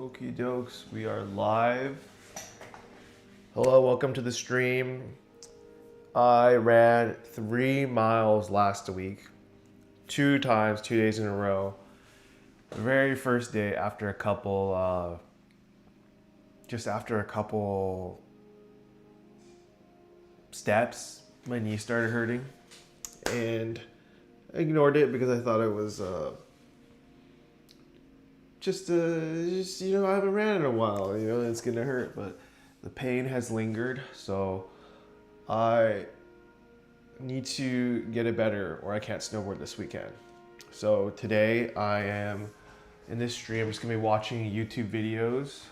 Okie dokes, we are live. Hello, welcome to the stream. I ran 3 miles last week, 2 times, 2 days in a row. The very first day after a couple, steps, my knee started hurting. And I ignored it because I thought it was, I haven't ran in a while, it's gonna hurt, but the pain has lingered, so I need to get it better or I can't snowboard this weekend. So today I am in this stream, I'm just gonna be watching YouTube videos,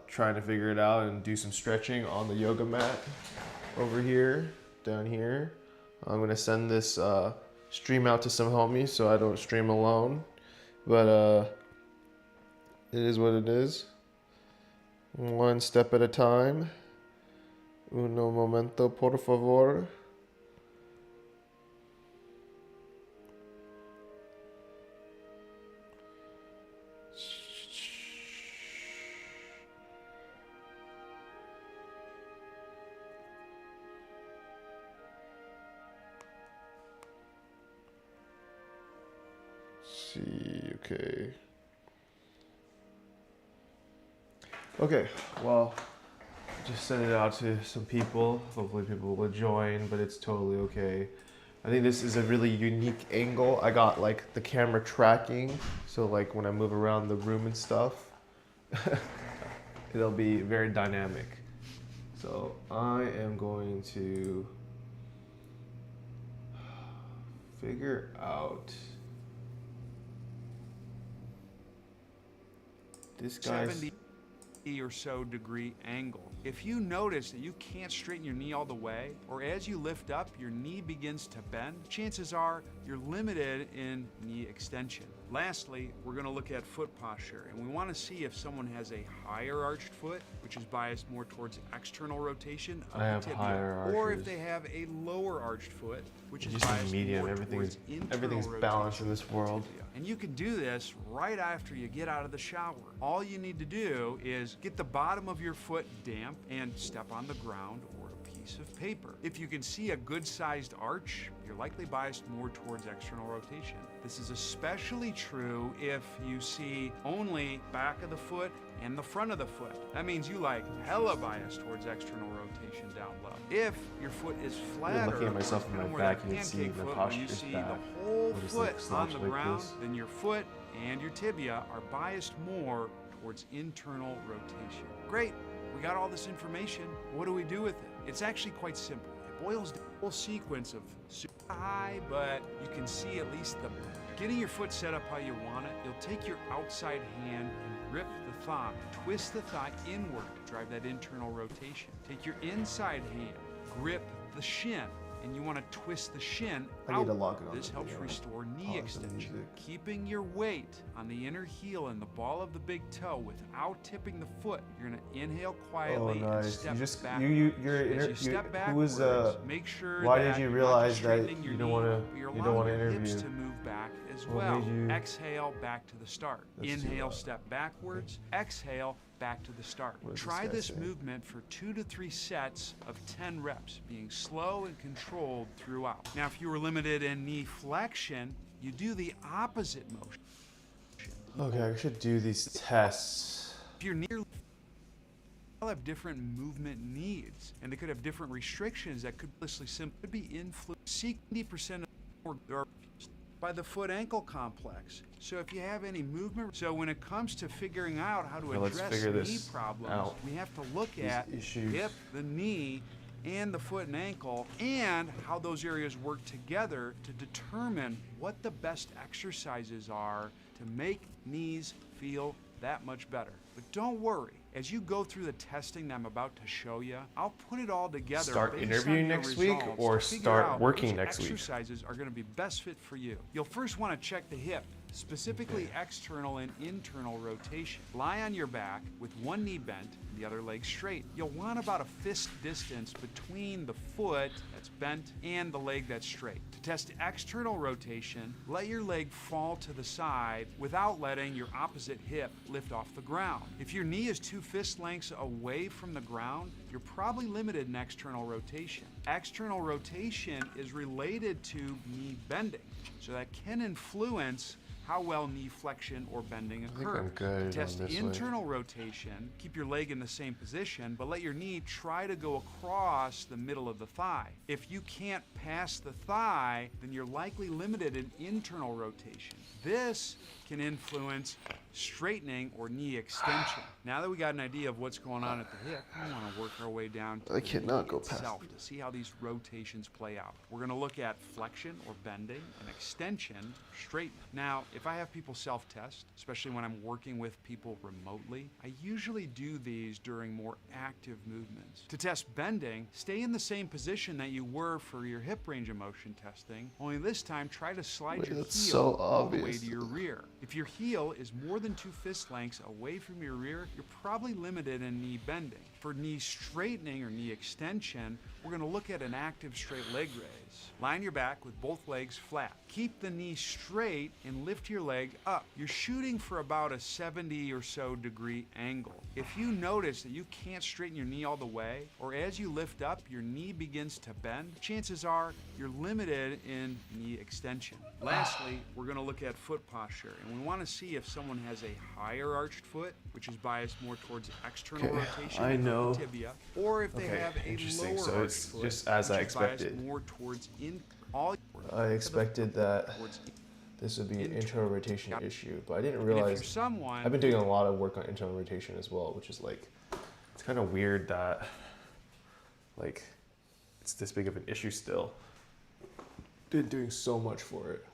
trying to figure it out and do some stretching on the yoga mat over here, down here. I'm gonna send this stream out to some homies so I don't stream alone. But it is what it is. One step at a time. Uno momento, por favor. See, okay. Okay, well, just send it out to some people. Hopefully people will join, but it's totally okay. I think this is a really unique angle. I got like the camera tracking, so like when I move around the room and stuff, it'll be very dynamic. So I am going to figure out this guy's 70 or so degree angle. If you notice that you can't straighten your knee all the way, or as you lift up, your knee begins to bend, chances are you're limited in knee extension. Lastly, we're going to look at foot posture, and we want to see if someone has a higher arched foot, which is biased more towards external rotation of the tibia, or if they have a lower arched foot, which is biased medium. more towards Everything's balanced in this world. And you can do this right after you get out of the shower. All you need to do is get the bottom of your foot damp and step on the ground or a piece of paper. If you can see a good-sized arch, you're likely biased more towards external rotation. This is especially true if you see only back of the foot and the front of the foot. That means you like hella bias towards external rotation down low. If your foot is flatter, looking at myself in my back, you can see the posture you is see bad. the whole foot on the like ground, this. then your foot and your tibia are biased more towards internal rotation. Great, we got all this information. What do we do with it? It's actually quite simple. It boils down to a whole sequence of super high, but you can see at least the getting your foot set up how you want it. You'll take your outside hand and grip the thigh, twist the thigh inward to drive that internal rotation. Take your inside hand, grip the shin, and you want to twist the shin out. This helps restore knee extension. Keeping your weight on the inner heel and the ball of the big toe without tipping the foot. You're going to inhale quietly and step back. Make sure why did you realize that you don't want to interview? Hips to move back as well. Exhale back to the start. Inhale, step backwards. Exhale, back to the start. Try this movement for 2 to 3 sets of 10 reps, being slow and controlled throughout. Now, if you were limited in knee flexion, you do the opposite motion. Okay, I should do these tests. If you're near, all have different movement needs, and they could have different restrictions that could simply be influenced. 70% of by the foot-ankle complex. So if you have any movement, so when it comes to figuring out how to address knee problems, we have to look at hip, the knee, and the foot and ankle, and how those areas work together to determine what the best exercises are to make knees feel that much better. But don't worry, as you go through the testing that I'm about to show you, I'll put it all together. Start interviewing next week or start working next week? Exercises are going to be best fit for you. You'll first want to check the hip. specifically external and internal rotation. Lie on your back with one knee bent and the other leg straight. You'll want about a fist distance between the foot that's bent and the leg that's straight. To test external rotation, let your leg fall to the side without letting your opposite hip lift off the ground. If your knee is 2 fist lengths away from the ground, you're probably limited in external rotation. External rotation is related to knee bending, so that can influence how well knee flexion or bending occurs. I think I'm good Test on this internal rotation, keep your leg in the same position, but let your knee try to go across the middle of the thigh. If you can't pass the thigh, then you're likely limited in internal rotation. This can influance straightening or knee extension. Now that we got an idea of what's going on at the hip, we want to work our way down to I the cannot knee go past itself to see how these rotations play out. We're going to look at flexion or bending and extension, straightening. Now, if I have people self-test, especially when I'm working with people remotely, I usually do these during more active movements. To test bending, stay in the same position that you were for your hip range of motion testing, only this time try to slide your heel that's so all the way obvious. to your rear. If your heel is more than 2 fist lengths away from your rear, you're probably limited in knee bending. For knee straightening or knee extension, we're going to look at an active straight leg raise. Lie on your back with both legs flat. Keep the knee straight and lift your leg up. You're shooting for about a 70 or so degree angle. If you notice that you can't straighten your knee all the way, or as you lift up, your knee begins to bend, chances are you're limited in knee extension. Lastly, we're going to look at foot posture, and we want to see if someone has a higher arched foot, which is biased more towards external rotation I of know. the tibia, or if they have a Interesting. lower So arched it's foot, just as which I is biased expected. more towards all I expected that towards this would be an internal rotation issue, but I didn't and if you're realize. someone I've been doing a lot of work on internal rotation as well, which is like, it's kind of weird that, like, it's this big of an issue still. Been doing so much for it.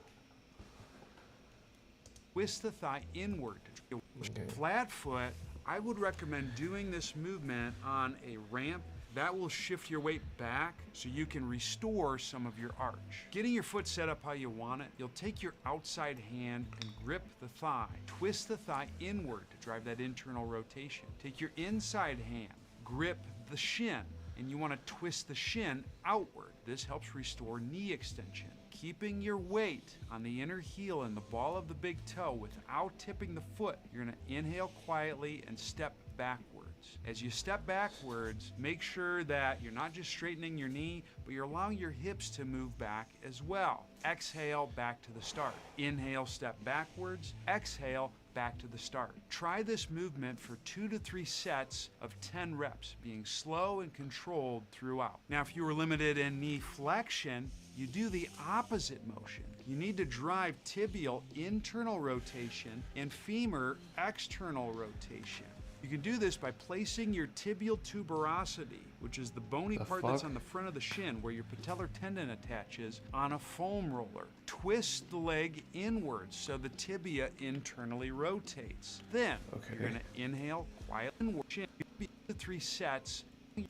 twist the thigh inward. Okay. Flat foot, I would recommend doing this movement on a ramp. That will shift your weight back so you can restore some of your arch. Getting your foot set up how you want it, you'll take your outside hand and grip the thigh. Twist the thigh inward to drive that internal rotation. Take your inside hand, grip the shin, and you want to twist the shin outward. This helps restore knee extension. Keeping your weight on the inner heel and the ball of the big toe without tipping the foot, you're going to inhale quietly and step backwards. As you step backwards, make sure that you're not just straightening your knee, but you're allowing your hips to move back as well. Exhale, back to the start. Inhale, step backwards. Exhale, back to the start. Try this movement for 2 to 3 sets of 10 reps, being slow and controlled throughout. Now, if you were limited in knee flexion, you do the opposite motion. You need to drive tibial internal rotation and femur external rotation. You can do this by placing your tibial tuberosity, which is the bony part that's on the front of the shin where your patellar tendon attaches, on a foam roller. Twist the leg inwards so the tibia internally rotates. Then you're going to inhale quietly inward. Chin, 3 sets. You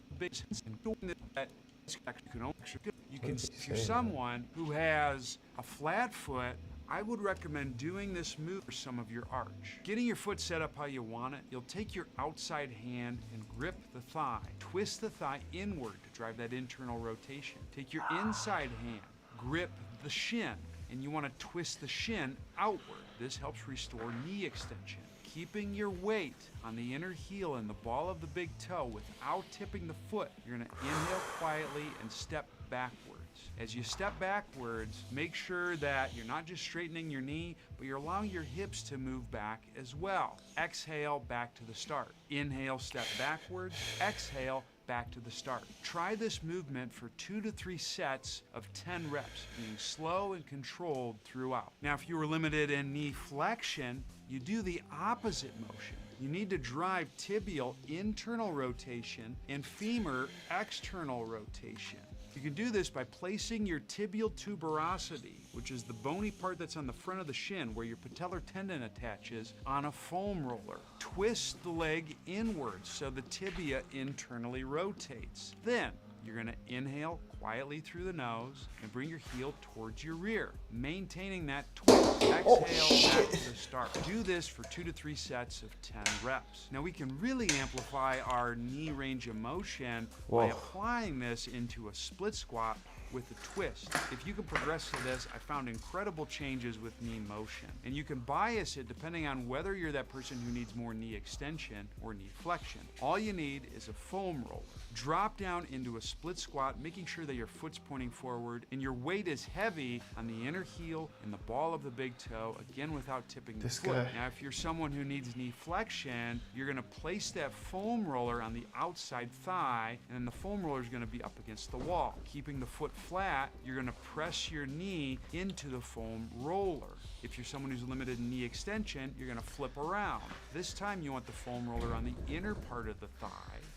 can, if you're someone who has a flat foot, I would recommend doing this move for some of your arch. Getting your foot set up how you want it, you'll take your outside hand and grip the thigh. Twist the thigh inward to drive that internal rotation. Take your inside hand, grip the shin, and you want to twist the shin outward. This helps restore knee extension. Keeping your weight on the inner heel and the ball of the big toe without tipping the foot, you're going to inhale quietly and step backwards. As you step backwards, make sure that you're not just straightening your knee, but you're allowing your hips to move back as well. Exhale, back to the start. Inhale, step backwards. Exhale, back to the start. Try this movement for 2 to 3 sets of 10 reps, being slow and controlled throughout. Now, if you were limited in knee flexion, you do the opposite motion. You need to drive tibial internal rotation and femur external rotation. You can do this by placing your tibial tuberosity, which is the bony part that's on the front of the shin where your patellar tendon attaches, on a foam roller. Twist the leg inwards so the tibia internally rotates. Then you're going to inhale quietly through the nose and bring your heel towards your rear, maintaining that twist. Exhale back to the start. Do this for 2 to 3 sets of 10 reps. Now we can really amplify our knee range of motion by applying this into a split squat with a twist. If you can progress to this, I found incredible changes with knee motion. And you can bias it depending on whether you're that person who needs more knee extension or knee flexion. All you need is a foam roller. Drop down into a split squat, making sure that your foot's pointing forward and your weight is heavy on the inner heel and the ball of the big toe, again without tipping the foot. Now if you're someone who needs knee flexion, you're gonna place that foam roller on the outside thigh, and then the foam roller is gonna be up against the wall. Keeping the foot flat, you're gonna press your knee into the foam roller. If you're someone who's limited in knee extension, you're gonna flip around. This time you want the foam roller on the inner part of the thigh,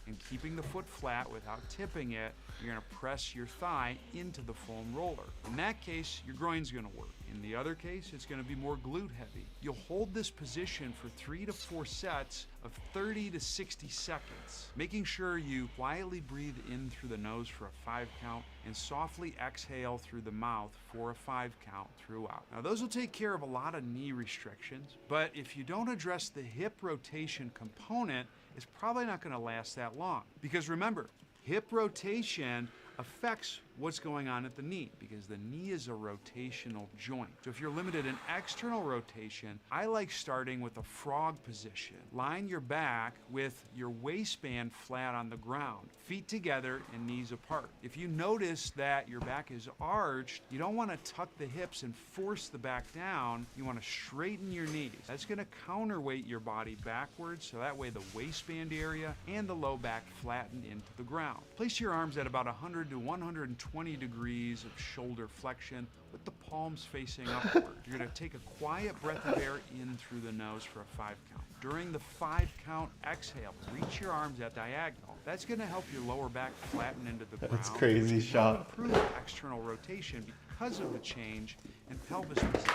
and keeping the foot flat without tipping it, you're gonna press your thigh into the foam roller. In that case, your groin's gonna work. In the other case, it's gonna be more glute heavy. You'll hold this position for 3 to 4 sets of 30 to 60 seconds, making sure you quietly breathe in through the nose for a 5 count and softly exhale through the mouth for a 5 count throughout. Now those will take care of a lot of knee restrictions, but if you don't address the hip rotation component, it's probably not gonna last that long. Because remember, hip rotation affects what's going on at the knee, because the knee is a rotational joint. So if you're limited in external rotation, I like starting with a frog position. Line your back with your waistband flat on the ground, feet together and knees apart. If you notice that your back is arched, you don't want to tuck the hips and force the back down. You want to straighten your knees. That's going to counterweight your body backwards, so that way the waistband area and the low back flatten into the ground. Place your arms at about 100 to 120 degrees of shoulder flexion with the palms facing upward. You're going to take a quiet breath of air in through the nose for a 5 count. During the 5 count exhale, reach your arms at diagonal. That's going to help your lower back flatten into the ground. That's crazy shot. Improve external rotation because of the change in pelvis position.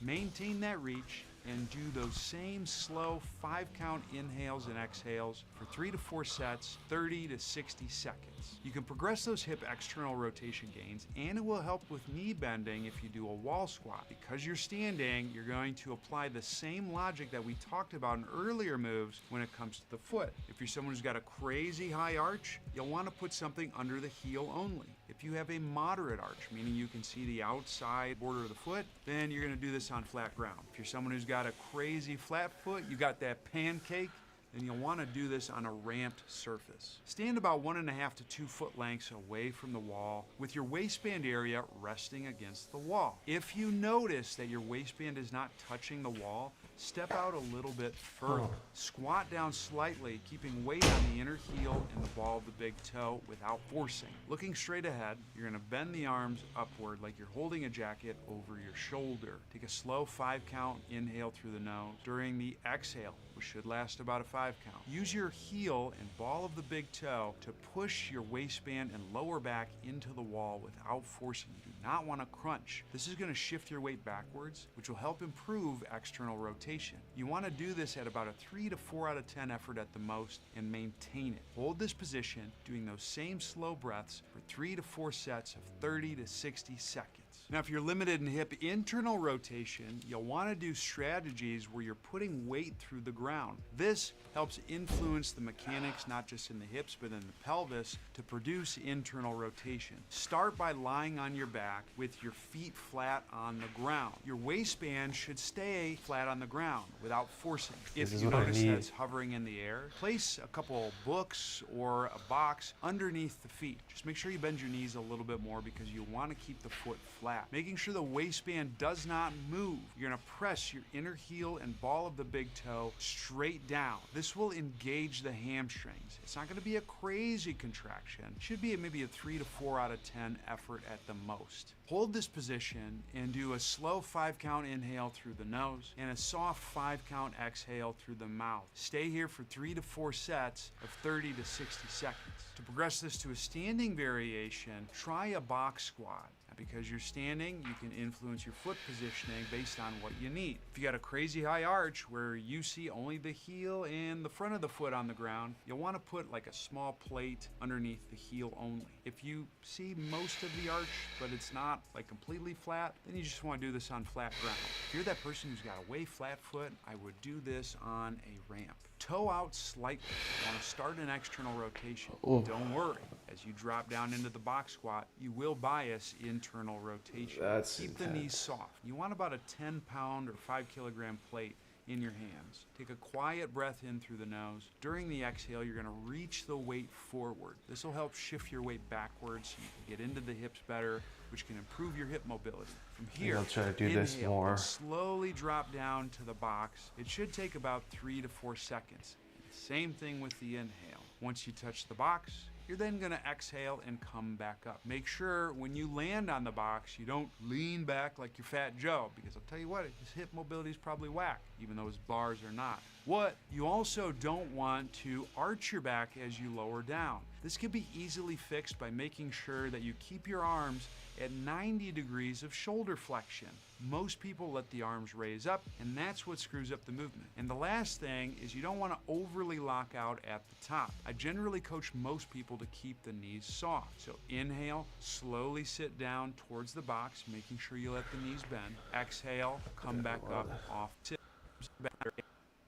Maintain that reach and do those same slow 5 count inhales and exhales for 3 to 4 sets, 30 to 60 seconds. You can progress those hip external rotation gains, and it will help with knee bending if you do a wall squat. Because you're standing, you're going to apply the same logic that we talked about in earlier moves when it comes to the foot. If you're someone who's got a crazy high arch, you'll want to put something under the heel only. If you have a moderate arch, meaning you can see the outside border of the foot, then you're going to do this on flat ground. If you're someone who's got a crazy flat foot, you got that pancake, then you'll want to do this on a ramped surface. Stand about 1.5 to 2 foot lengths away from the wall with your waistband area resting against the wall. If you notice that your waistband is not touching the wall, step out a little bit further. Squat down slightly, keeping weight on the inner heel and the ball of the big toe without forcing. Looking straight ahead, you're going to bend the arms upward like you're holding a jacket over your shoulder. Take a slow 5 count inhale through the nose. During the exhale, which should last about a 5 count, use your heel and ball of the big toe to push your waistband and lower back into the wall without forcing. You do not want to crunch. This is going to shift your weight backwards, which will help improve external rotation. You want to do this at about a 3 to 4 out of 10 effort at the most and maintain it. Hold this position, doing those same slow breaths for 3 to 4 sets of 30 to 60 seconds. Now, if you're limited in hip internal rotation, you'll want to do strategies where you're putting weight through the ground. This helps influence the mechanics, not just in the hips, but in the pelvis, to produce internal rotation. Start by lying on your back with your feet flat on the ground. Your waistband should stay flat on the ground without forcing. If you notice that it's hovering in the air, place a couple books or a box underneath the feet. Just make sure you bend your knees a little bit more because you want to keep the foot flat. Making sure the waistband does not move. You're going to press your inner heel and ball of the big toe straight down. This will engage the hamstrings. It's not going to be a crazy contraction. It should be maybe a 3 to 4 out of 10 effort at the most. Hold this position and do a slow 5 count inhale through the nose and a soft 5 count exhale through the mouth. Stay here for 3 to 4 sets of 30 to 60 seconds. To progress this to a standing variation, try a box squat. Because you're standing, you can influence your foot positioning based on what you need. If you got a crazy high arch where you see only the heel and the front of the foot on the ground, you'll want to put like a small plate underneath the heel only. If you see most of the arch, but it's not like completely flat, then you just want to do this on flat ground. If you're that person who's got a way flat foot, I would do this on a ramp. Toe out slightly. You want to start an external rotation. Don't worry, as you drop down into the box squat, you will bias internal rotation. Keep the knees soft. You want about a 10-pound or 5-kilogram plate in your hands. Take a quiet breath in through the nose. During the exhale, you're going to reach the weight forward. This will help shift your weight backwards so you can get into the hips better, which can improve your hip mobility. From here, I'll try to do inhale, this more. and slowly drop down to the box. It should take about 3 to 4 seconds. Same thing with the inhale. Once you touch the box, you're then going to exhale and come back up. Make sure when you land on the box, you don't lean back like you're Fat Joe, because I'll tell you what, his hip mobility is probably whack, even though his bars are not. What you also don't want to arch your back as you lower down. This can be easily fixed by making sure that you keep your arms at 90 degrees of shoulder flexion. Most people let the arms raise up, and that's what screws up the movement. And the last thing is you don't want to overly lock out at the top. I generally coach most people to keep the knees soft. So inhale, slowly sit down towards the box, making sure you let the knees bend. Exhale, come back up off tips.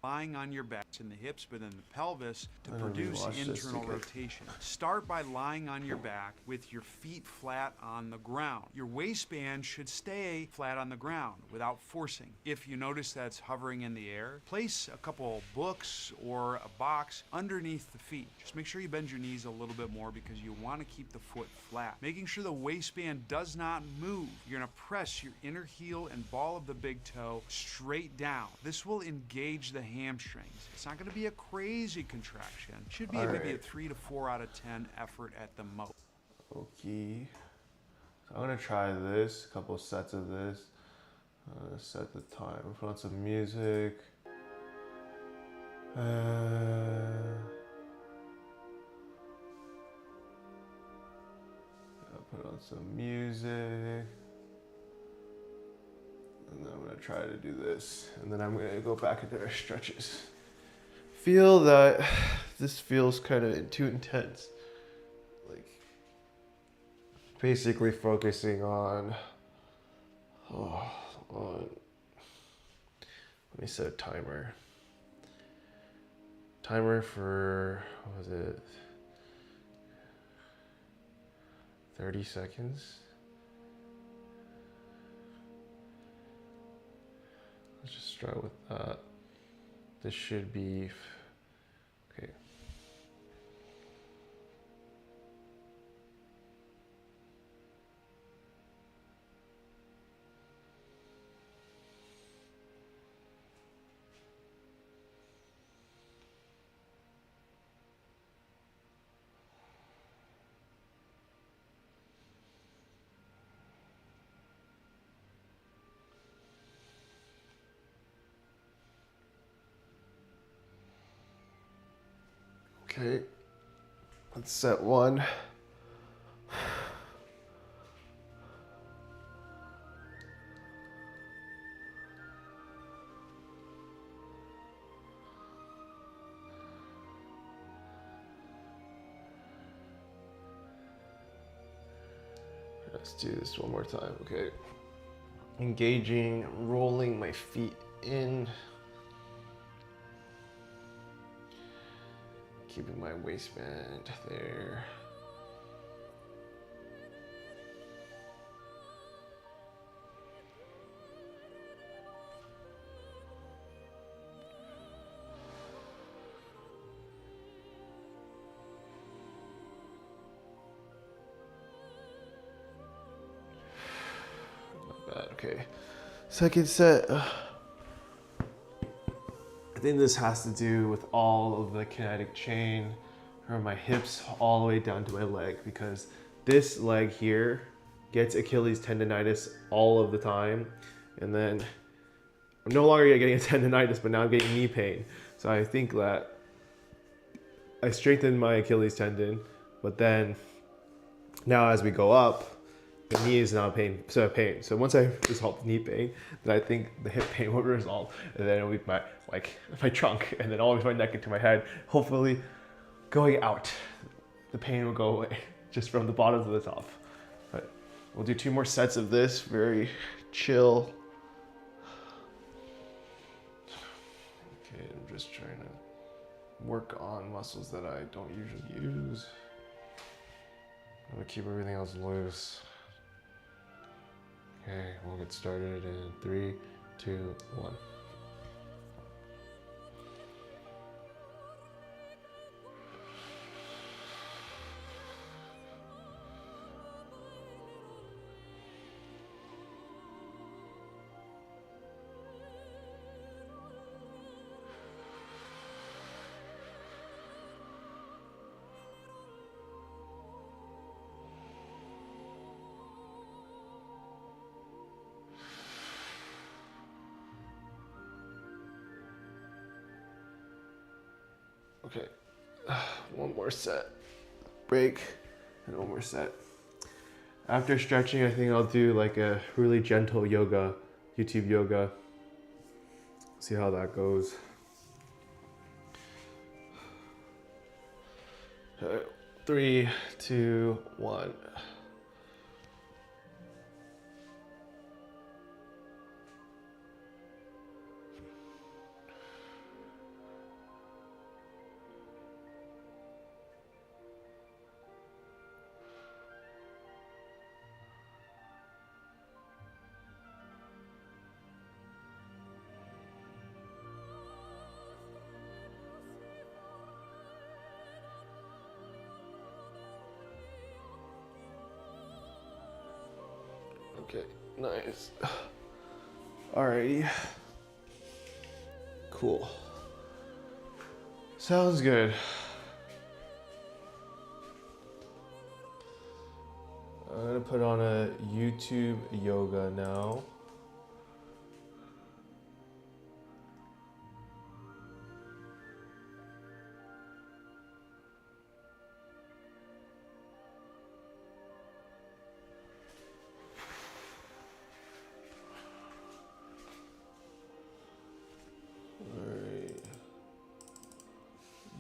Lying on your backs in the hips, but in the pelvis to produce internal rotation. Start by lying on your back with your feet flat on the ground. Your waistband should stay flat on the ground without forcing. If you notice that's hovering in the air, place a couple books or a box underneath the feet. Just make sure you bend your knees a little bit more because you want to keep the foot flat. Making sure the waistband does not move. You're going to press your inner heel and ball of the big toe straight down. This will engage the hamstrings. It's not going to be a crazy contraction. It should be maybe a 3 to 4 out of 10 effort at the most. Okay. So I'm going to try this, a couple sets of this. I'm going to set the time. Put on some music. I'll put on some music. And then I'm going to try to do this. And then I'm going to go back into our stretches. Feel that this feels kind of too intense. Like, basically focusing on, let me set a timer. Timer for, what was it? 30 seconds. Let's just start with that. This should be, okay. Okay, let's set one. Let's do this one more time, okay. Engaging, rolling my feet in. Keeping my waistband there. Not bad, okay. Second set. I think this has to do with all of the kinetic chain from my hips all the way down to my leg, because this leg here gets Achilles tendonitis all of the time. And then I'm no longer getting a tendonitis, but now I'm getting knee pain. So I think that I strengthened my Achilles tendon, but then now as we go up, the knee is now pain. So once I resolve the knee pain, then I think the hip pain will resolve, and then it'll be my trunk, and then all the way my neck into my head. Hopefully, going out, the pain will go away just from the bottom to the top. But we'll do 2 more sets of this. Very chill. Okay, I'm just trying to work on muscles that I don't usually use. I'm gonna keep everything else loose. Okay, we'll get started in 3, 2, 1. Okay, 1 more set, break, and 1 more set. After stretching, I think I'll do like a really gentle yoga, YouTube yoga. See how that goes. All right, 3, 2, 1. Okay, nice. Alrighty. Cool. Sounds good. I'm gonna put on a YouTube yoga now.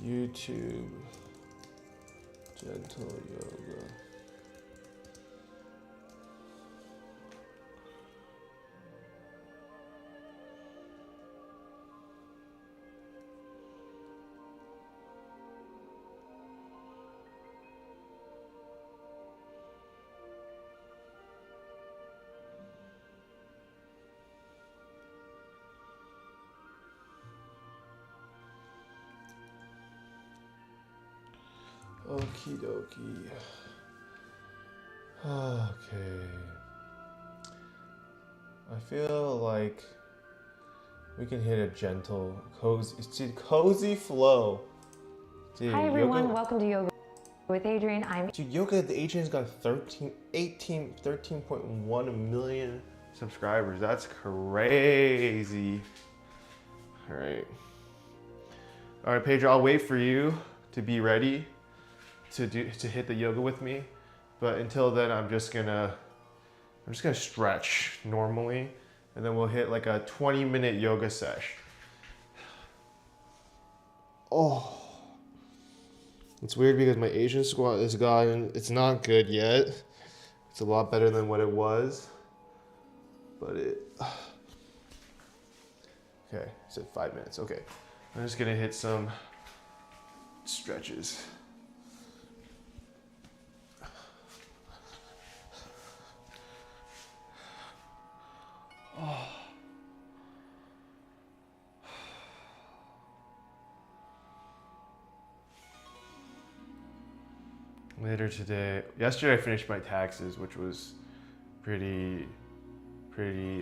YouTube gentle yoga. Okie dokie. Okay. I feel like we can hit a gentle, cozy flow. Dude, Hi everyone, yoga, welcome to Yoga with Adrian. dude, yoga, the Adrian's got 13.1 million subscribers. That's crazy. All right. All right, Pedro, I'll wait for you to be ready to hit the yoga with me, but until then I'm just gonna stretch normally, and then we'll hit like a 20-minute yoga sesh. Oh, it's weird because my Asian squat has gotten, it's not good yet. It's a lot better than what it was, but okay, I said 5 minutes. Okay, I'm just gonna hit some stretches. Later today, yesterday I finished my taxes, which was pretty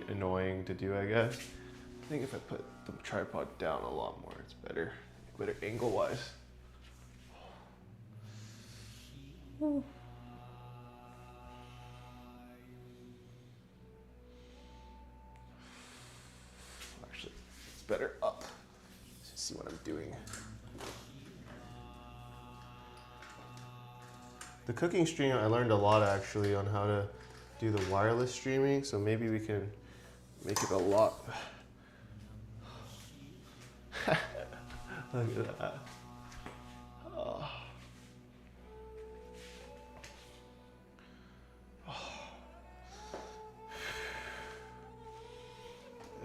annoying to do, I guess. I think if I put the tripod down a lot more, it's better angle wise. Actually, it's better up. Let's see what I'm doing. The cooking stream, I learned a lot actually on how to do the wireless streaming, so maybe we can make it a lot. Look at that. Oh.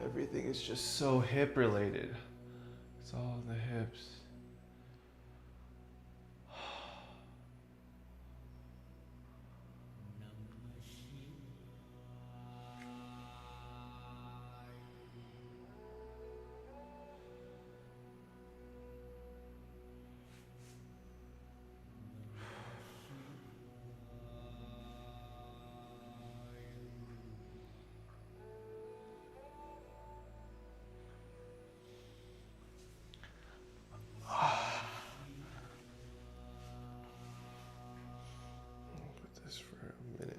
Everything is just so hip related. It's all the hips. Put this for a minute.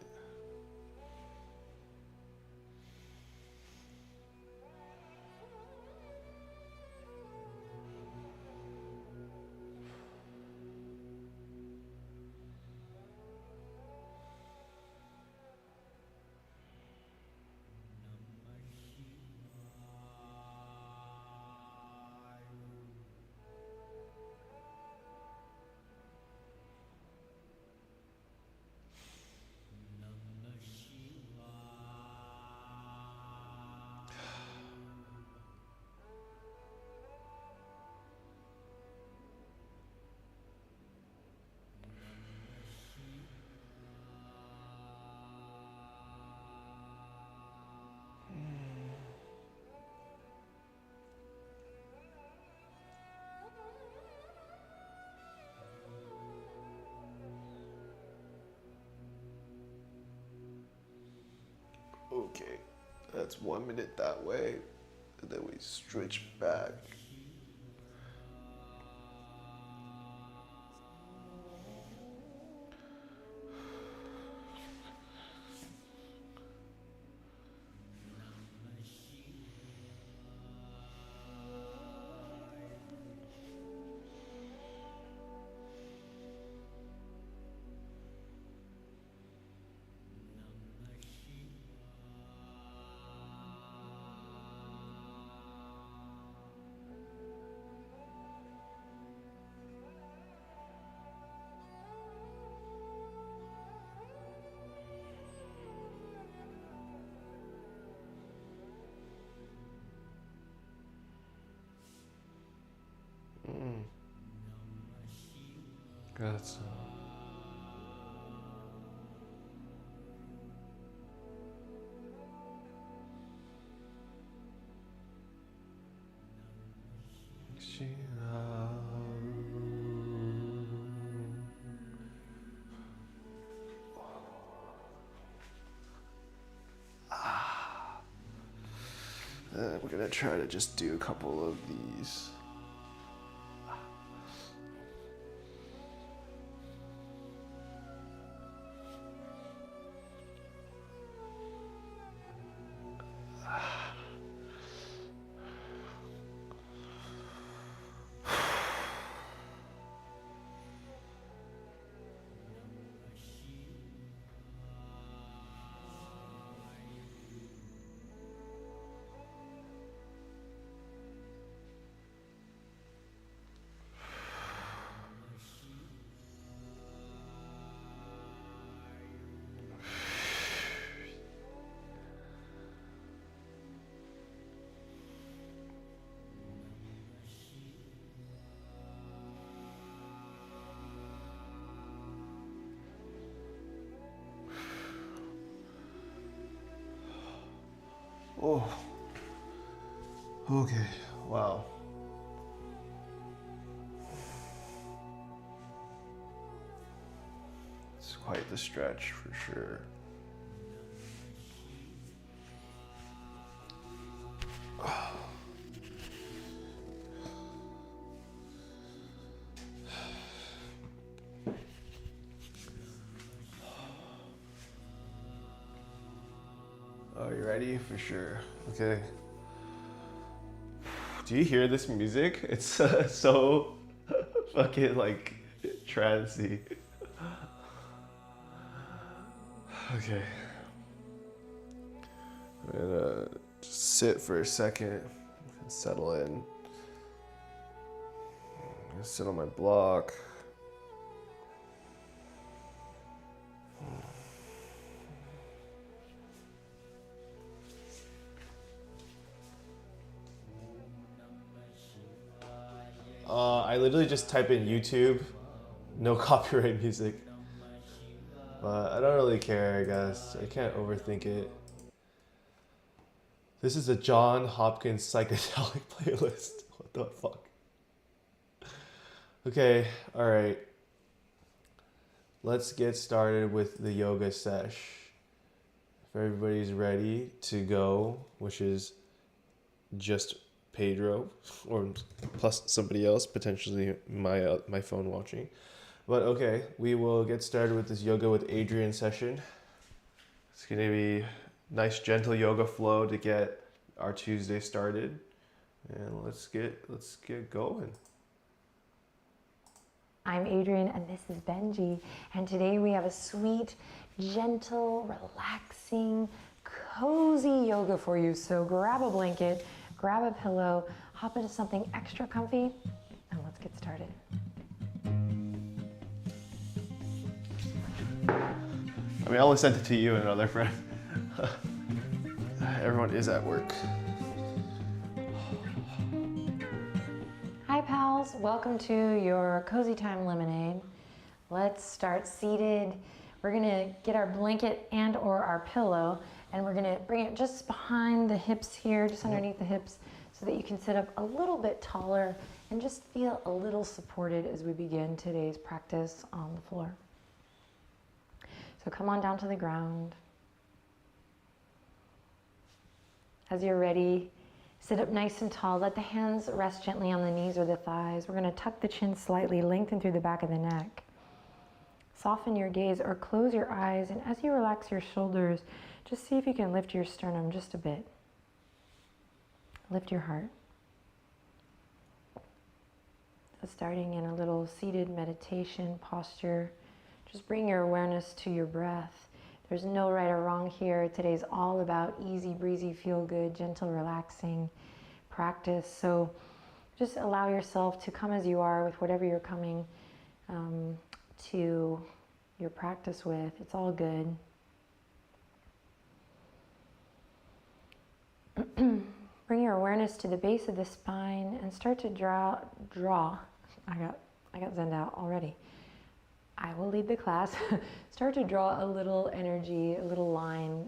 Okay, that's 1 minute that way, and then we switch back. That's we're gonna try to just do a couple of these. Oh, okay, wow. It's quite the stretch for sure. Are you ready? For sure. Okay. Do you hear this music? It's so fucking like trancey. Okay. I'm gonna just sit for a second and settle in. I'm gonna sit on my block. I literally just type in YouTube, no copyright music. But I don't really care, I guess. I can't overthink it. This is a John Hopkins psychedelic playlist. What the fuck? Okay, alright. Let's get started with the yoga sesh. If everybody's ready to go, which is just Pedro, or plus somebody else, potentially my phone watching. But okay, we will get started with this yoga with Adrian session. It's gonna be nice gentle yoga flow to get our Tuesday started. And let's get going. I'm Adrian and this is Benji. And today we have a sweet, gentle, relaxing, cozy yoga for you. So grab a blanket, grab a pillow, hop into something extra comfy, and let's get started. I mean, I only sent it to you and another friend. Everyone is at work. Hi pals, welcome to your Cozy Time Lemonade. Let's start seated. We're gonna get our blanket and or our pillow and we're gonna bring it just behind the hips here, just underneath the hips, so that you can sit up a little bit taller and just feel a little supported as we begin today's practice on the floor. So come on down to the ground. As you're ready, sit up nice and tall. Let the hands rest gently on the knees or the thighs. We're going to tuck the chin slightly, lengthen through the back of the neck. Soften your gaze or close your eyes, and as you relax your shoulders, just see if you can lift your sternum just a bit. Lift your heart. So starting in a little seated meditation posture, just bring your awareness to your breath. There's no right or wrong here. Today's all about easy breezy, feel good, gentle, relaxing practice. So just allow yourself to come as you are with whatever you're coming to your practice with. It's all good. Bring your awareness to the base of the spine and start to draw. I got zenned out already. I will lead the class. Start to draw a little energy, a little line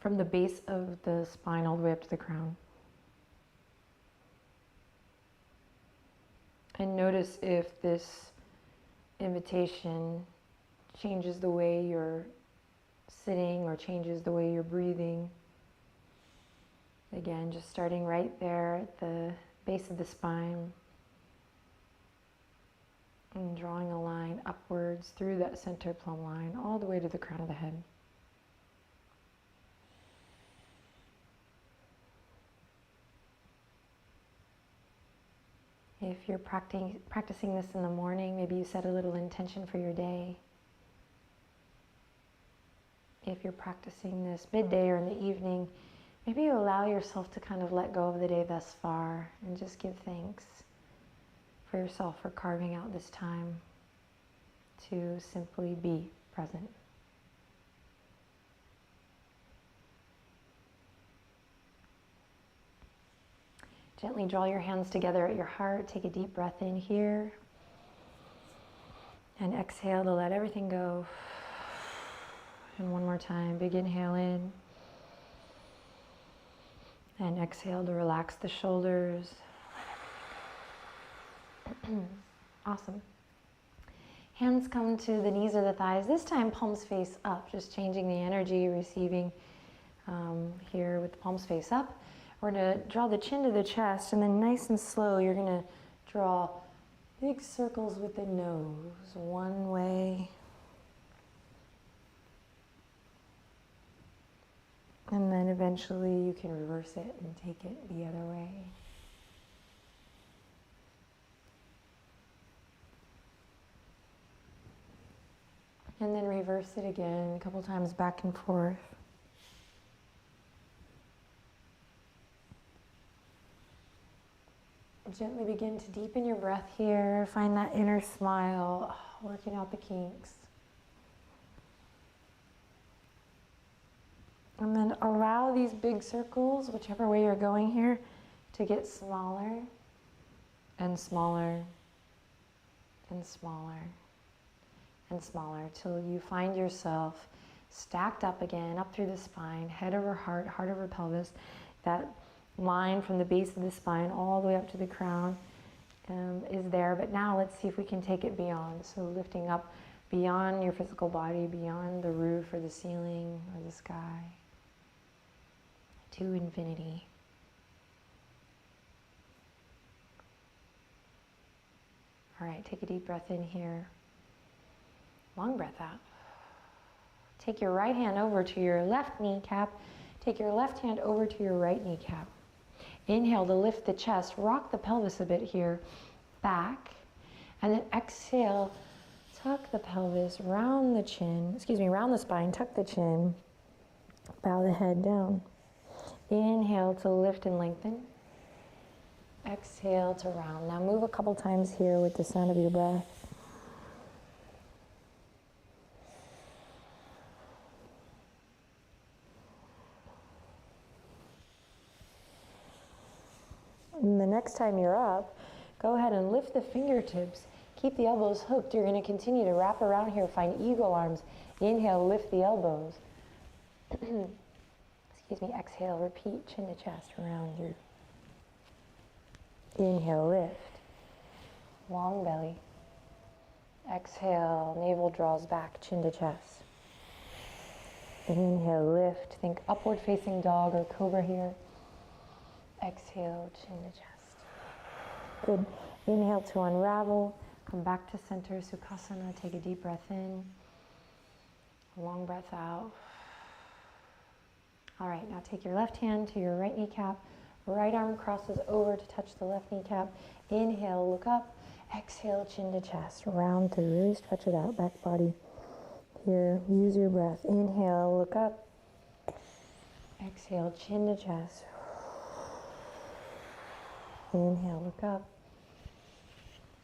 from the base of the spine all the way up to the crown. And notice if this invitation changes the way you're sitting or changes the way you're breathing. Again, just starting right there at the base of the spine. And drawing a line upwards through that center plumb line all the way to the crown of the head. If you're practicing this in the morning, maybe you set a little intention for your day. If you're practicing this midday or in the evening, maybe you allow yourself to kind of let go of the day thus far and just give thanks for yourself for carving out this time to simply be present. Gently draw your hands together at your heart. Take a deep breath in here. And exhale to let everything go. And one more time, big inhale in. And exhale to relax the shoulders. Awesome. Hands come to the knees or the thighs. This time palms face up, just changing the energy, receiving here with the palms face up. We're going to draw the chin to the chest, and then nice and slow you're going to draw big circles with the nose. One way. And then eventually you can reverse it and take it the other way. And then reverse it again a couple times back and forth. Gently begin to deepen your breath here. Find that inner smile, working out the kinks. And then allow these big circles, whichever way you're going here, to get smaller and smaller and smaller and smaller till you find yourself stacked up again, up through the spine, head over heart, heart over pelvis. That line from the base of the spine all the way up to the crown is there. But now let's see if we can take it beyond. So lifting up beyond your physical body, beyond the roof or the ceiling or the sky, to infinity. All right, take a deep breath in here. Long breath out. Take your right hand over to your left kneecap. Take your left hand over to your right kneecap. Inhale to lift the chest. Rock the pelvis a bit here. Back. And then exhale. Tuck the pelvis, round the chin. Round the spine. Tuck the chin. Bow the head down. Inhale to lift and lengthen. Exhale to round. Now move a couple times here with the sound of your breath. And the next time you're up, go ahead and lift the fingertips. Keep the elbows hooked. You're going to continue to wrap around here. Find eagle arms. Inhale, lift the elbows. Exhale, repeat, chin to chest, around you. Inhale, lift. Long belly. Exhale, navel draws back, chin to chest. Inhale, lift. Think upward facing dog or cobra here. Exhale, chin to chest. Good. Inhale to unravel. Come back to center, Sukhasana. Take a deep breath in. Long breath out. All right, now take your left hand to your right kneecap. Right arm crosses over to touch the left kneecap. Inhale, look up. Exhale, chin to chest. Round through, really stretch it out, back body. Here, use your breath. Inhale, look up. Exhale, chin to chest. Inhale, look up.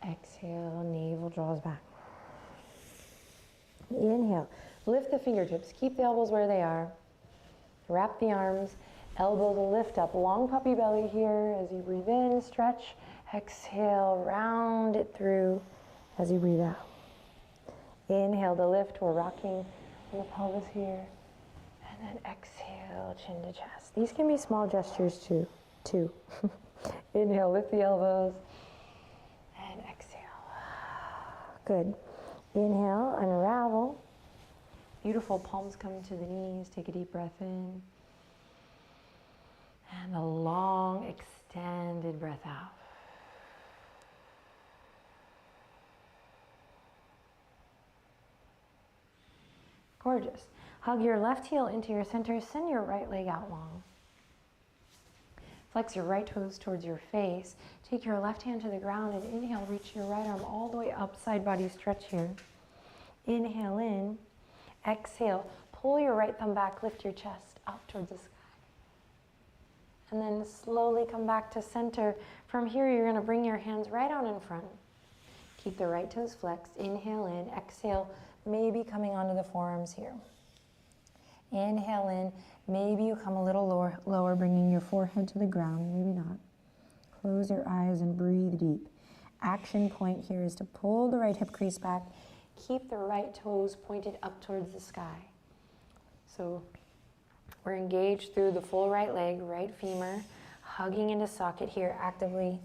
Exhale, navel draws back. Inhale, lift the fingertips. Keep the elbows where they are. Wrap the arms, elbow to lift up. Long puppy belly here as you breathe in, stretch. Exhale, round it through as you breathe out. Inhale to lift, we're rocking on the pelvis here. And then exhale, chin to chest. These can be small gestures too. Inhale, lift the elbows. And exhale. Good. Inhale, unravel. Beautiful, palms come to the knees. Take a deep breath in. And a long, extended breath out. Gorgeous. Hug your left heel into your center. Send your right leg out long. Flex your right toes towards your face. Take your left hand to the ground and inhale. Reach your right arm all the way up. Side body stretch here. Inhale in. Exhale. Pull your right thumb back. Lift your chest up towards the sky. And then slowly come back to center. From here, you're going to bring your hands right on in front. Keep the right toes flexed. Inhale in. Exhale. Maybe coming onto the forearms here. Inhale in. Maybe you come a little lower, bringing your forehead to the ground. Maybe not. Close your eyes and breathe deep. Action point here is to pull the right hip crease back. Keep the right toes pointed up towards the sky. So we're engaged through the full right leg, right femur, hugging into socket here actively.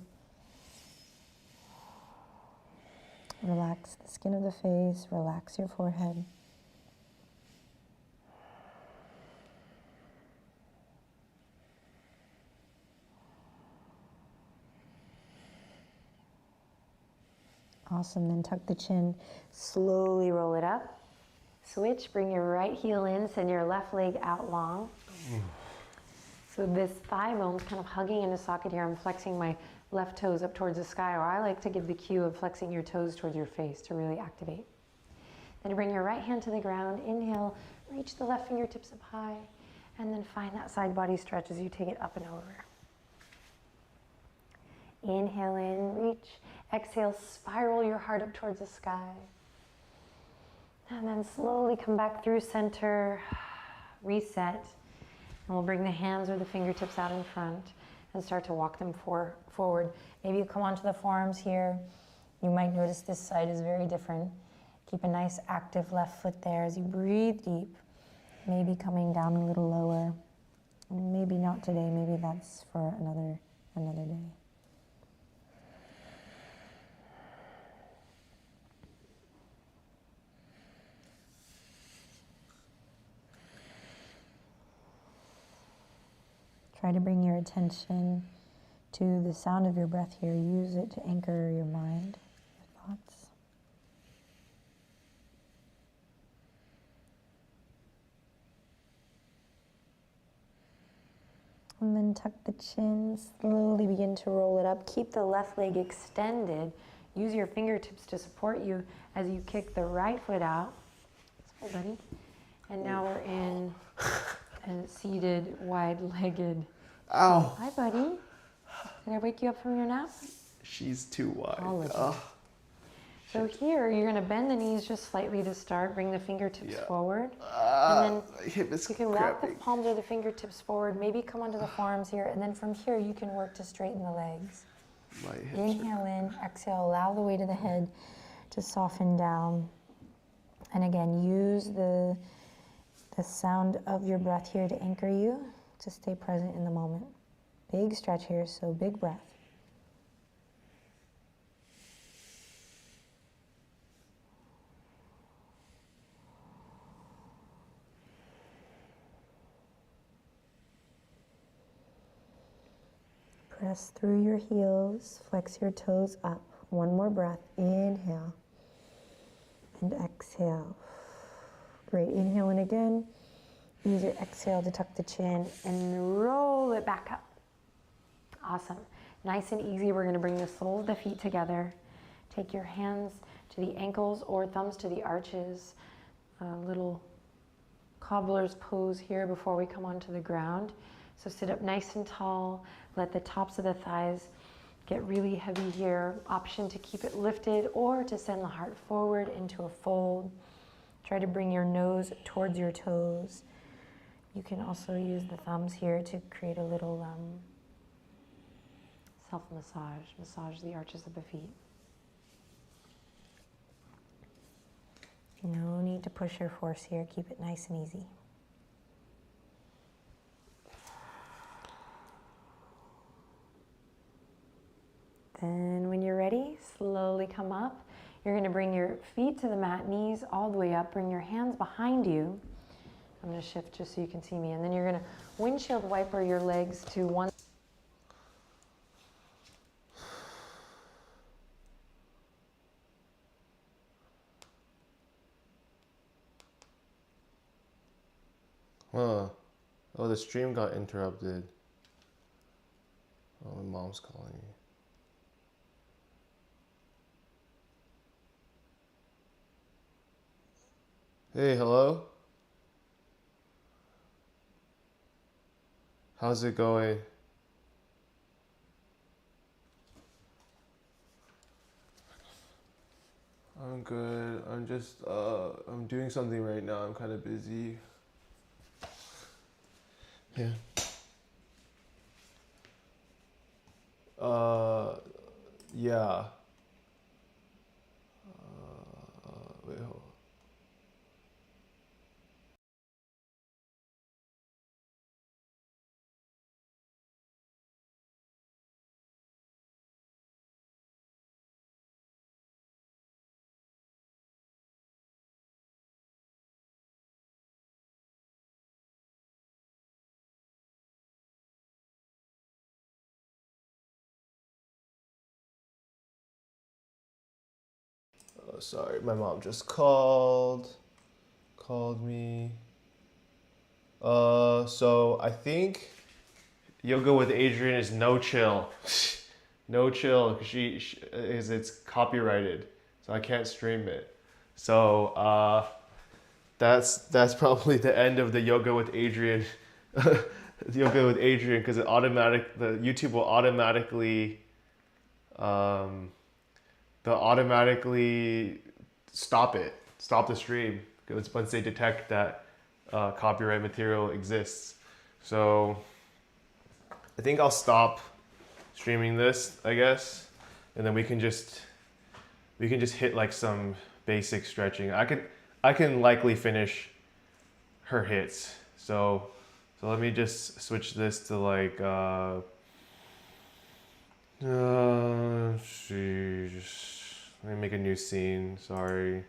Relax the skin of the face, relax your forehead. Awesome, then tuck the chin, slowly roll it up. Switch, bring your right heel in, send your left leg out long. So this thigh bone's kind of hugging into socket here. I'm flexing my left toes up towards the sky, or I like to give the cue of flexing your toes towards your face to really activate. Then bring your right hand to the ground. Inhale, reach the left fingertips up high, and then find that side body stretch as you take it up and over. Inhale in, reach. Exhale, spiral your heart up towards the sky. And then slowly come back through center, reset. And we'll bring the hands or the fingertips out in front and start to walk them forward. Maybe you come onto the forearms here. You might notice this side is very different. Keep a nice active left foot there as you breathe deep. Maybe coming down a little lower. Maybe not today, maybe that's for another day. Try to bring your attention to the sound of your breath here. Use it to anchor your mind, your thoughts. And then tuck the chin, slowly begin to roll it up. Keep the left leg extended. Use your fingertips to support you as you kick the right foot out. Sorry, buddy. And now we're in a seated, wide-legged. Ow. Hi, buddy. Did I wake you up from your nap? She's too wide. Oh. So here, you're gonna bend the knees just slightly to start. Bring the fingertips forward. And then hip is you can walk the cramping. palms or the fingertips forward. Maybe come onto the forearms here. And then from here, you can work to straighten the legs. My hips Inhale in, exhale, allow the weight of the head to soften down. And again, use the sound of your breath here to anchor you, to stay present in the moment. Big stretch here, so big breath. Press through your heels, flex your toes up. One more breath, inhale and exhale. Great, inhale in again. Use your exhale to tuck the chin and roll it back up. Awesome. Nice and easy, we're gonna bring the soles of the feet together. Take your hands to the ankles or thumbs to the arches. A little cobbler's pose here before we come onto the ground. So sit up nice and tall. Let the tops of the thighs get really heavy here. Option to keep it lifted or to send the heart forward into a fold. Try to bring your nose towards your toes. You can also use the thumbs here to create a little self-massage. Massage the arches of the feet. No need to push or force here. Keep it nice and easy. Then when you're ready, slowly come up. You're gonna bring your feet to the mat, knees all the way up. Bring your hands behind you. I'm gonna shift just so you can see me. And then you're gonna windshield wiper your legs to one. Huh. Oh, the stream got interrupted. Oh, my mom's calling me. Hey, hello? How's it going? I'm good. I'm just, I'm doing something right now. I'm kind of busy. Yeah. Yeah. Wait, hold on. Oh, sorry, my mom just called me. So I think yoga with Adrian is no chill. No chill, because it's copyrighted, so I can't stream it. So that's probably the end of the yoga with Adrian. Yoga with Adrian, because the YouTube will automatically they'll automatically stop the stream, because once they detect that copyright material exists. So I think I'll stop streaming this, I guess, and then we can just hit like some basic stretching. I can likely finish her hits. So let me just switch this to like let me make a new scene. Sorry.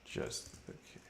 Just okay.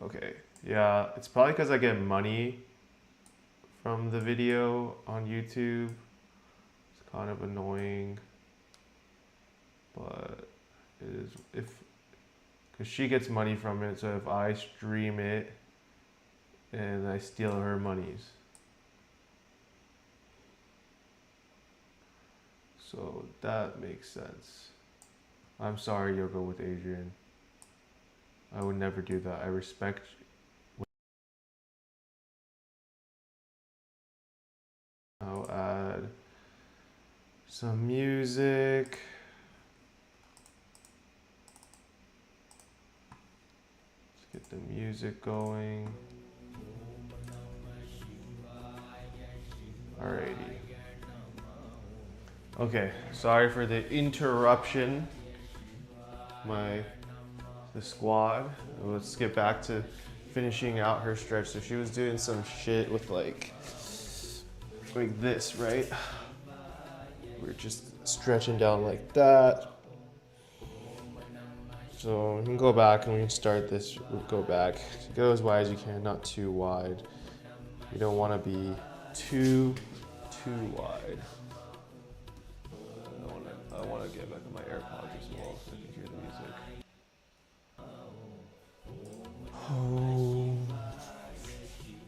Okay, yeah, it's probably because I get money from the video on YouTube. It's kind of annoying, but it is because she gets money from it. So if I stream it and I steal her monies, so that makes sense. I'm sorry, Yoga with Adrian. I would never do that. I respect. I'll add some music. Let's get the music going. Alrighty. Okay, sorry for the interruption. The squad. Let's get back to finishing out her stretch. So she was doing some shit with like this, right? We're just stretching down like that. So we can go back and we can start this. We'll go back. Go as wide as you can, not too wide. You don't want to be too wide. I want to get back to my AirPods as well so I can hear the music.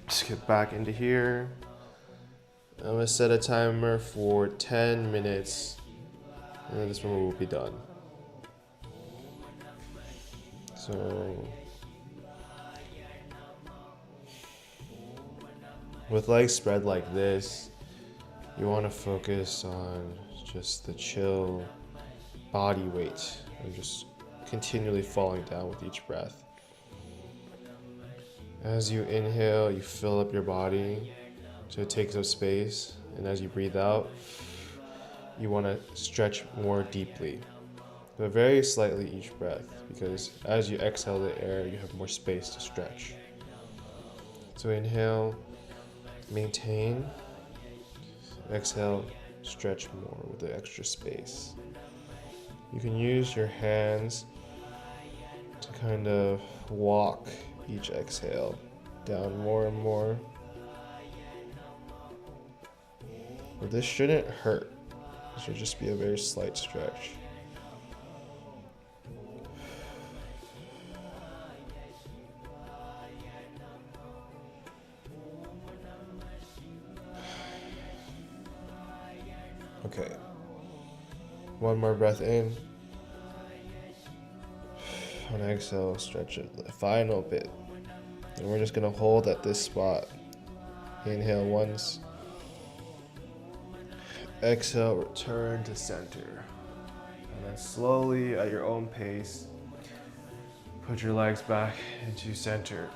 Just get back into here. I'm gonna set a timer for 10 minutes and then this one will be done. So with legs spread like this, you want to focus on just the chill body weight and just continually falling down with each breath. As you inhale, you fill up your body so it takes up space, and as you breathe out, you want to stretch more deeply, but very slightly each breath, because as you exhale the air, you have more space to stretch. So inhale, maintain, exhale, stretch more with the extra space. You can use your hands to kind of walk each exhale down more and more. But this shouldn't hurt. This should just be a very slight stretch. Okay. One more breath in. On exhale, stretch it the final bit. And we're just gonna hold at this spot. Inhale once. Exhale, return to center. And then slowly, at your own pace, put your legs back into center.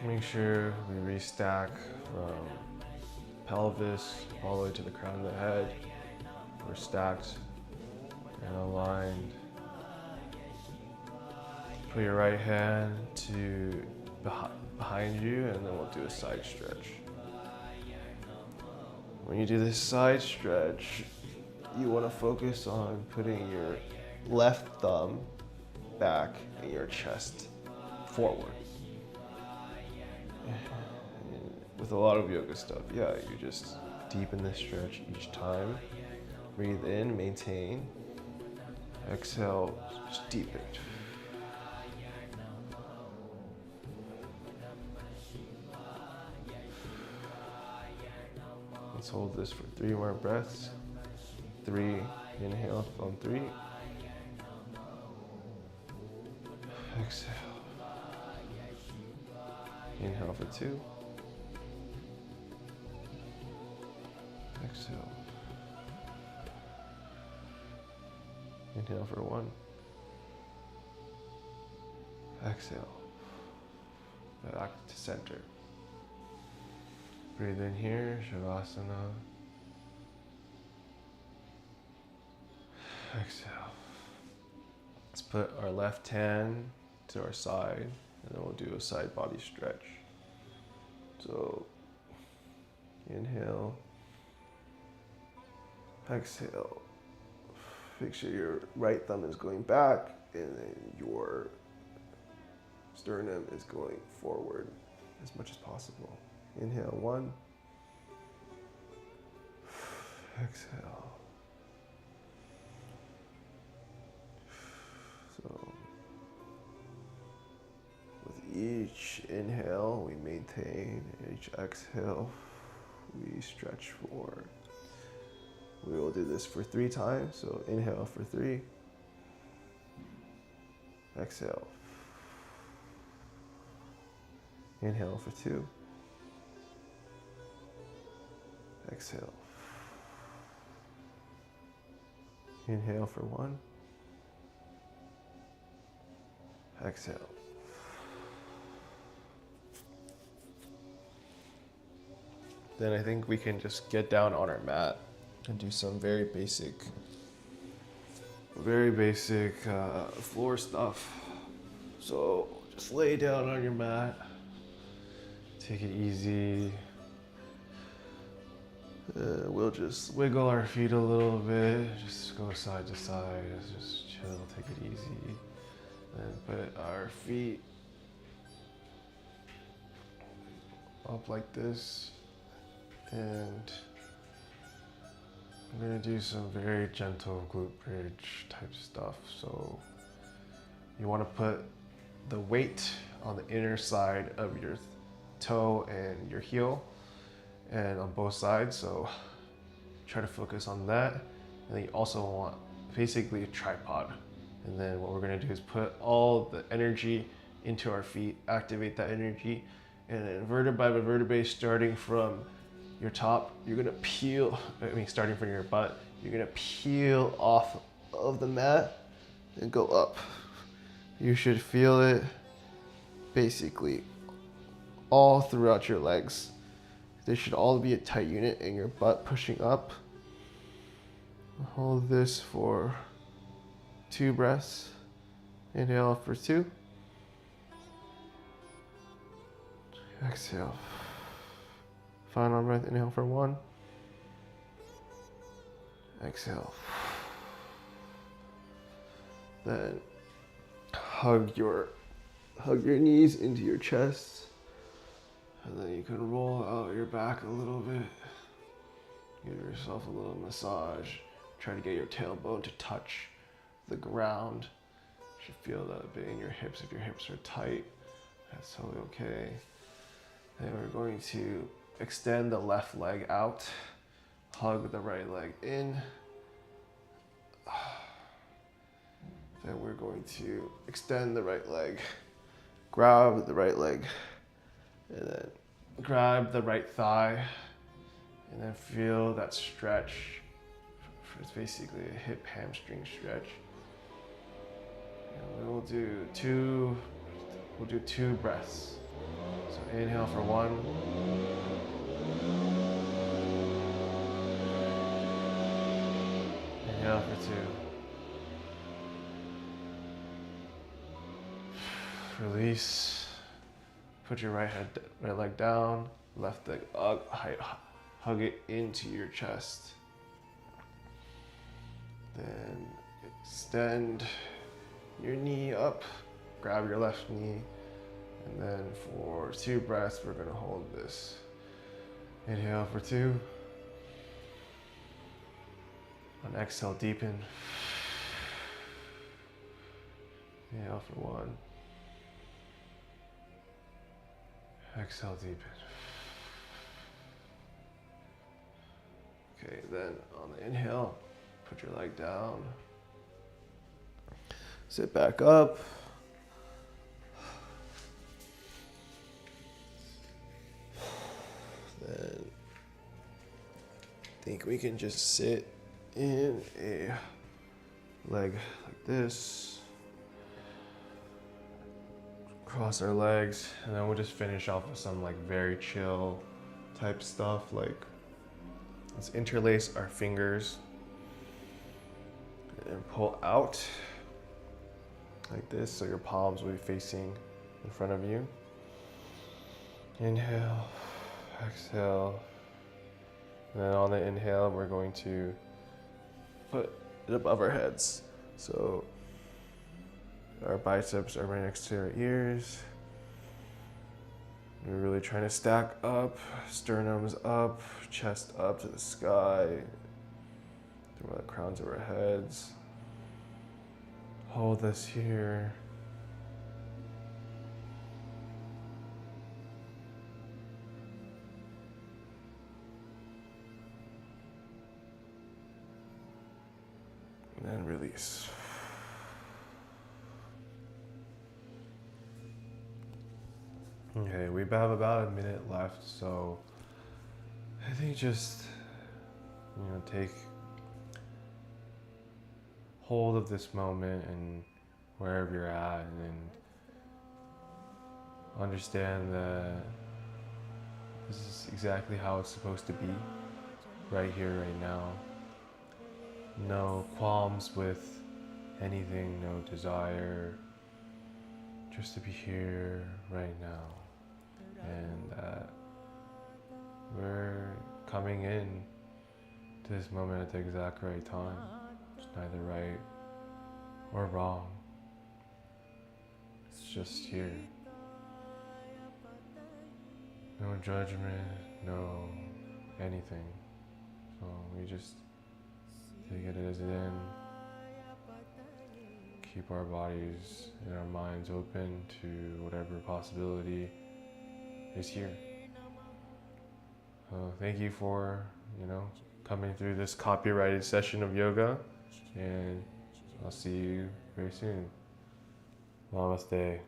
Make sure we restack from pelvis all the way to the crown of the head. We're stacked and aligned. Put your right hand to behind you, and then we'll do a side stretch. When you do this side stretch, you want to focus on putting your left thumb back and your chest forward. With a lot of yoga stuff, yeah, you just deepen the stretch each time. Breathe in, maintain. Exhale, just deepen. Let's hold this for 3 more breaths. 3, inhale on 3. Exhale. Inhale for 2. Exhale. Inhale for 1. Exhale. Back to center. Breathe in here, Shavasana. Exhale. Let's put our left hand to our side, and then we'll do a side body stretch. So, inhale. Exhale. Make sure your right thumb is going back, and then your sternum is going forward as much as possible. Inhale, 1. Exhale. So, with each inhale, we maintain. Each exhale, we stretch forward. We will do this for 3 times. So, inhale for 3. Exhale. Inhale for 2. Exhale. Inhale for 1. Exhale. Then I think we can just get down on our mat and do some very basic floor stuff. So just lay down on your mat. Take it easy. We'll just wiggle our feet a little bit, just go side to side, just chill, take it easy. And put our feet up like this. And I'm gonna do some very gentle glute bridge type stuff. So you wanna put the weight on the inner side of your toe and your heel, and on both sides, so try to focus on that. And then you also want basically a tripod. And then what we're gonna do is put all the energy into our feet, activate that energy, and then vertebrae by vertebrae, starting from your top, you're gonna starting from your butt, you're gonna peel off of the mat and go up. You should feel it basically all throughout your legs. They should all be a tight unit, and your butt pushing up. Hold this for 2 breaths. Inhale for 2. Exhale. Final breath, inhale for 1. Exhale. Then hug your knees into your chest. And then you can roll out your back a little bit. Give yourself a little massage. Try to get your tailbone to touch the ground. You should feel that a bit in your hips. If your hips are tight, that's totally okay. Then we're going to extend the left leg out, hug the right leg in. Then we're going to extend the right leg, grab the right leg, and then grab the right thigh, and then feel that stretch. It's basically a hip hamstring stretch. And we'll do two breaths. So inhale for 1. Inhale for 2. Release. Put your right leg down, left leg up, hug it into your chest. Then extend your knee up, grab your left knee, and then for 2 breaths, we're gonna hold this. Inhale for 2. On exhale, deepen. Inhale for 1. Exhale, deepen. Okay, then on the inhale, put your leg down. Sit back up. Then I think we can just sit in a leg like this. Cross our legs, and then we'll just finish off with some like very chill type stuff. Like, let's interlace our fingers and pull out like this, so your palms will be facing in front of you. Inhale, exhale, and then on the inhale, we're going to put it above our heads. So our biceps are right next to our ears. We're really trying to stack up, sternums up, chest up to the sky, through the crowns of our heads. Hold this here. And then release. Okay, we have about a minute left, so I think just, take hold of this moment and wherever you're at, and understand that this is exactly how it's supposed to be, right here, right now. No qualms with anything, no desire, just to be here right now. And that we're coming in to this moment at the exact right time. It's neither right or wrong. It's just here. No judgment, no anything. So we just take it as it is. Keep our bodies and our minds open to whatever possibility is here. So thank you for, coming through this copyrighted session of yoga, and I'll see you very soon. Namaste.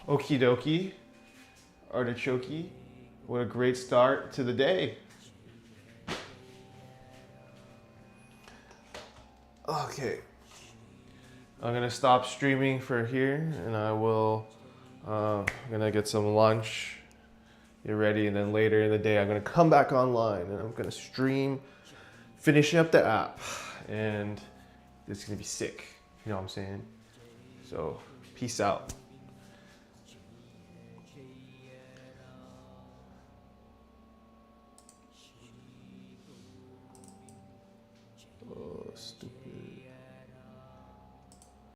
Okie dokie, artichoke. What a great start to the day. Okay, I'm gonna stop streaming for here, and I will, I'm gonna get some lunch, get ready, and then later in the day I'm gonna come back online and I'm gonna stream, finishing up the app, and it's gonna be sick, you know what I'm saying? So, peace out. Oh, stupid.